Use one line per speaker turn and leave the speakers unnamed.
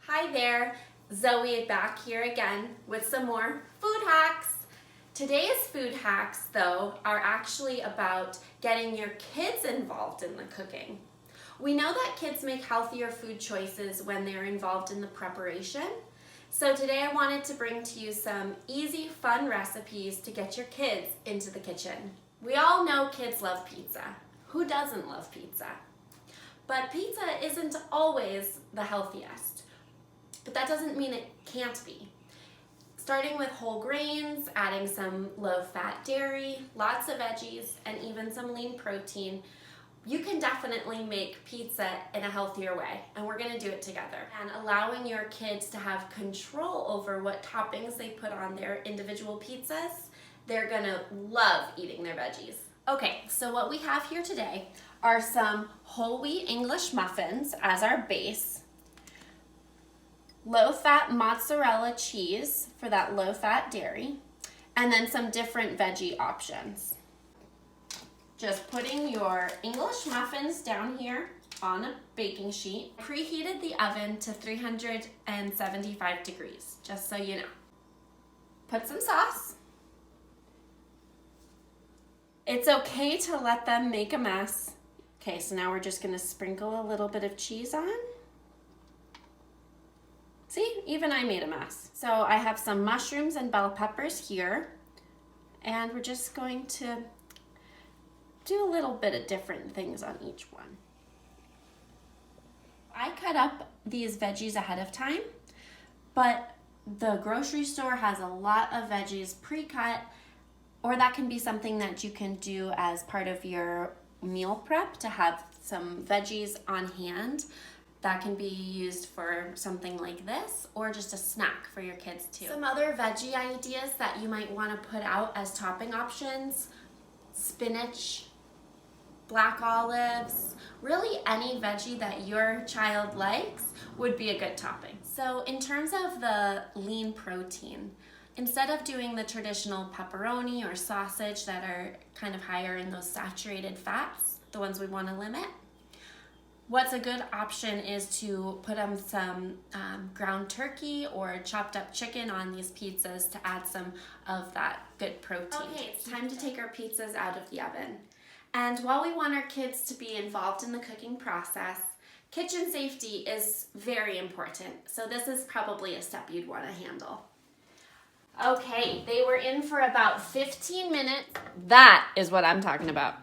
Hi there, Zoe back here again with some more food hacks. Today's food hacks, though, are actually about getting your kids involved in the cooking. We know that kids make healthier food choices when they're involved in the preparation. So today I wanted to bring to you some easy, fun recipes to get your kids into the kitchen. We all know kids love pizza. Who doesn't love pizza? But pizza isn't always the healthiest. But that doesn't mean it can't be. Starting with whole grains, adding some low-fat dairy, lots of veggies, and even some lean protein, you can definitely make pizza in a healthier way, and we're gonna do it together. And allowing your kids to have control over what toppings they put on their individual pizzas, they're gonna love eating their veggies. Okay, so what we have here today are some whole wheat English muffins as our base, low-fat mozzarella cheese for that low-fat dairy, and then some different veggie options. Just putting your English muffins down here on a baking sheet. Preheated the oven to 375 degrees, just so you know. Put some sauce. It's okay to let them make a mess. Okay, so now we're just gonna sprinkle a little bit of cheese on. See, even I made a mess. So I have some mushrooms and bell peppers here, and we're just going to do a little bit of different things on each one. I cut up these veggies ahead of time, but the grocery store has a lot of veggies pre-cut, or that can be something that you can do as part of your meal prep to have some veggies on hand. That can be used for something like this, or just a snack for your kids too. Some other veggie ideas that you might want to put out as topping options: spinach, black olives, really any veggie that your child likes would be a good topping. So in terms of the lean protein, instead of doing the traditional pepperoni or sausage that are kind of higher in those saturated fats, the ones we want to limit, what's a good option is to put some ground turkey or chopped up chicken on these pizzas to add some of that good protein. Okay, it's time to take our pizzas out of the oven. And while we want our kids to be involved in the cooking process, kitchen safety is very important. So this is probably a step you'd want to handle. Okay, they were in for about 15 minutes. That is what I'm talking about.